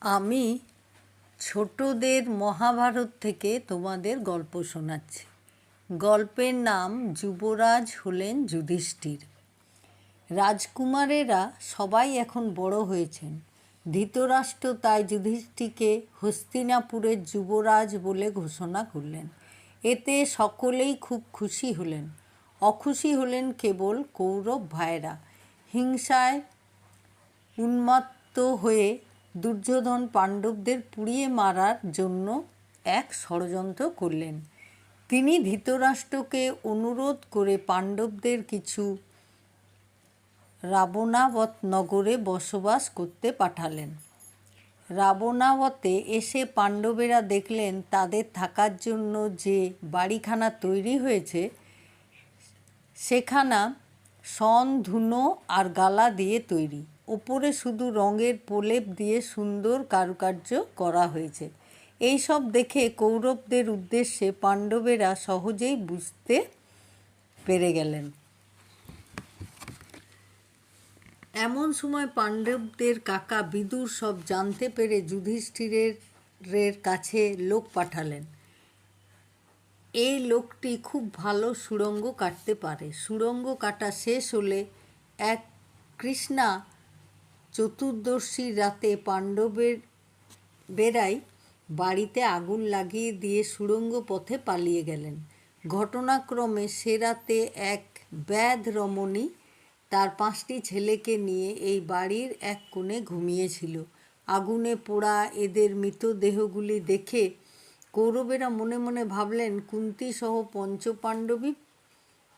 আমি ছোটদের মহাভারত থেকে তোমাদের গল্প শোনাচ্ছি। গল্পের নাম যুবরাজ হলেন যুধিষ্ঠির। রাজকুমারেরা সবাই এখন বড় হয়েছেন। ধৃতরাষ্ট্র তাই যুধিষ্ঠিরকে হস্তিনাপুরের যুবরাজ বলে ঘোষণা করলেন। এতে সকলেই খুব খুশি হলেন। অখুশি হলেন কেবল কৌরব ভাইয়েরা। হিংসায় উন্মত্ত হয়ে দুর্যোধন পাণ্ডবদের পুড়িয়ে মারার জন্য এক ষড়যন্ত্র করলেন। তিনি ধৃতরাষ্ট্রকে অনুরোধ করে পাণ্ডবদের কিছু রাবণাবত নগরে বসবাস করতে পাঠালেন। রাবণাবতে এসে পাণ্ডবেরা দেখলেন তাদের থাকার জন্য যে বাড়িখানা তৈরি হয়েছে সেখানা শন, ধুনো আর গালা দিয়ে তৈরি। ওপরে শুধু রঙের প্রলেপ দিয়ে সুন্দর কারুকার্য করা হয়েছে। এই সব দেখে কৌরবদের উদ্দেশ্যে পাণ্ডবেরা সহজেই বুঝতে পেরে গেলেন। এমন সময় পাণ্ডবদের কাকা বিদুর সব জানতে পেরে যুধিষ্ঠিরের কাছে লোক পাঠালেন। এই লোকটি খুব ভালো সুড়ঙ্গ কাটতে পারে। সুড়ঙ্গ কাটা শেষ হলে এক কৃষ্ণা চতুর্দশীর রাতে পাণ্ডবেরাই বাড়িতে আগুন লাগিয়ে দিয়ে সুড়ঙ্গ পথে পালিয়ে গেলেন। ঘটনাক্রমে সে রাতে এক ব্যাধ রমণী তার 5টি ছেলেকে নিয়ে এই বাড়ির এক কোণে ঘুমিয়েছিল। আগুনে পোড়া এদের মৃতদেহগুলি দেখে কৌরবেরা মনে মনে ভাবলেন কুন্তী সহ পঞ্চপাণ্ডবই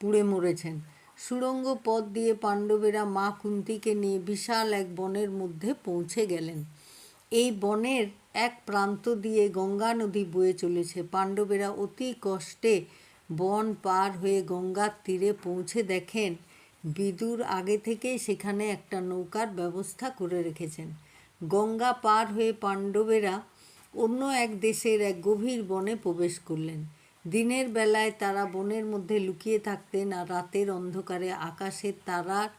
পুড়ে মরেছেন। সুড়ঙ্গ পথ দিয়ে পাণ্ডবেরা মা কুন্তীকে নিয়ে বিশাল এক বনের মধ্যে পৌঁছে গেলেন। এই বনের এক প্রান্ত দিয়ে গঙ্গা নদী বয়ে চলেছে। পাণ্ডবেরা অতি কষ্টে বন পার হয়ে গঙ্গার তীরে পৌঁছে দেখেন বিদুর আগে থেকেই সেখানে একটা নৌকার ব্যবস্থা করে রেখেছেন। গঙ্গা পার হয়ে পাণ্ডবেরা অন্য এক দেশের এক গভীর বনে প্রবেশ করলেন। দিনের বেলায় তারা বনের মধ্যে লুকিয়ে থাকতেন আর রাতের অন্ধকারে আকাশের তারার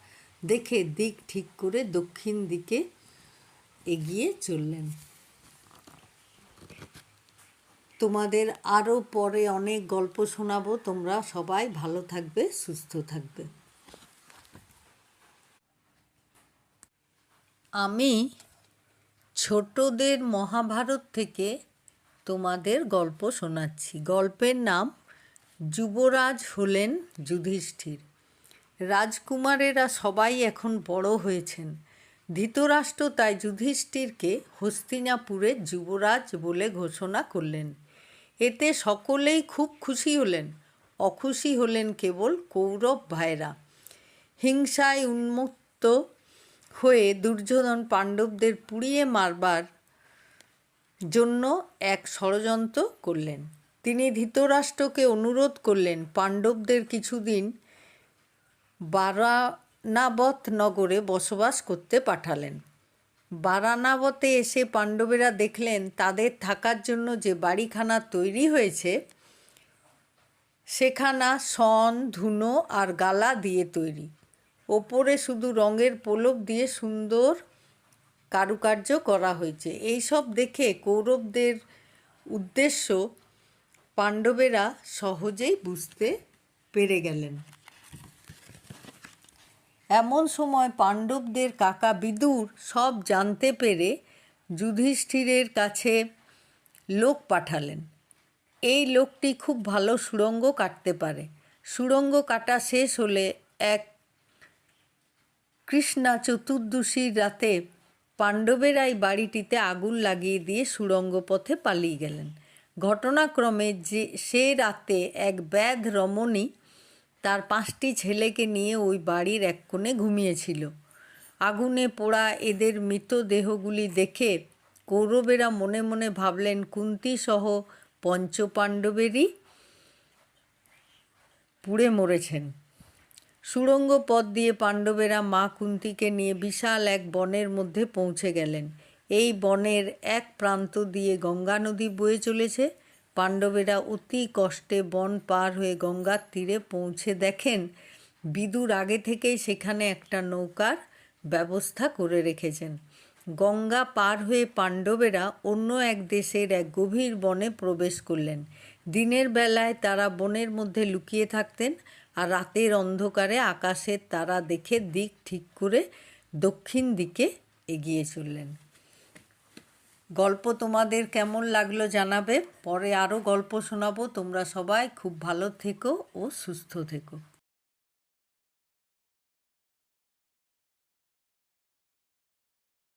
দেখে দিক ঠিক করে দক্ষিণ দিকে এগিয়ে চললেন। তোমাদের আরও পরে অনেক গল্প শোনাবো। তোমরা সবাই ভালো থাকবে, সুস্থ থাকবে। আমি ছোটদের মহাভারত থেকে তোমাদের গল্প শোনাচ্ছি। গল্পের নাম যুবরাজ হলেন যুধিষ্ঠির। রাজকুমারেরা সবাই এখন বড় হয়েছেন। ধৃতরাষ্ট্র তাই যুধিষ্ঠিরকে হস্তিনাপুরের যুবরাজ বলে ঘোষণা করলেন। এতে সকলেই খুব খুশি হলেন। অখুশি হলেন কেবল কৌরব ভাইয়েরা। হিংসায় উন্মত্ত হয়ে দুর্যোধন পাণ্ডবদের পুড়িয়ে মারবার জন্য এক ষড়যন্ত্র করলেন। তিনি ধৃতরাষ্ট্রকে অনুরোধ করলেন পাণ্ডবদের কিছুদিন বারানাবত নগরে বসবাস করতে পাঠালেন। বারানাবতে এসে পাণ্ডবেরা দেখলেন তাদের থাকার জন্য যে বাড়িখানা তৈরি হয়েছে সেখানা শন, ধুনো আর গালা দিয়ে তৈরি। ওপরে শুধু রঙের প্রলেপ দিয়ে সুন্দর কারুকার্য করা হয়েছে। এই সব দেখে কৌরবদের উদ্দেশ্য পাণ্ডবেরা সহজেই বুঝতে পেরে গেলেন। এমন সময় পাণ্ডবদের কাকা বিদুর সব জানতে পেরে যুধিষ্ঠিরের কাছে লোক পাঠালেন। এই লোকটি খুব ভালো সুড়ঙ্গ কাটতে পারে। সুড়ঙ্গ কাটা শেষ হলে এক কৃষ্ণা চতুর্দশীর রাতে পাণ্ডবেরাই বাড়িটিতে আগুন লাগিয়ে দিয়ে সুড়ঙ্গ পথে পালিয়ে গেলেন। ঘটনাক্রমে সে রাতে এক ব্যাধ রমণী তার 5টি ছেলেকে নিয়ে ওই বাড়ির এক কোণে ঘুমিয়েছিল। আগুনে পোড়া এদের মৃতদেহগুলি দেখে কৌরবেরা মনে মনে ভাবলেন কুন্তী সহ পঞ্চপাণ্ডবেরই পুড়ে মরেছেন। সুড়ঙ্গ পথ দিয়ে পাণ্ডবেরা মা কুন্তীকে নিয়ে বিশাল এক বনের মধ্যে পৌঁছে গেলেন। এই বনের এক প্রান্ত দিয়ে গঙ্গা নদী বয়ে চলেছে। পাণ্ডবেরা অতি কষ্টে বন পার হয়ে গঙ্গার তীরে পৌঁছে দেখেন বিদুর আগে থেকেই সেখানে একটা নৌকার ব্যবস্থা করে রেখেছেন। গঙ্গা পার হয়ে পাণ্ডবেরা অন্য এক দেশের এক গভীর বনে প্রবেশ করলেন। দিনের বেলায় তারা বনের মধ্যে লুকিয়ে থাকতেন, আর রাতের অন্ধকারে আকাশের তারা দেখে দিক ঠিক করে দক্ষিণ দিকে এগিয়ে চললেন। গল্প তোমাদের কেমন লাগলো জানাবে। পরে আরও গল্প শোনাবো। তোমরা সবাই খুব ভালো থেকো ও সুস্থ থেকো।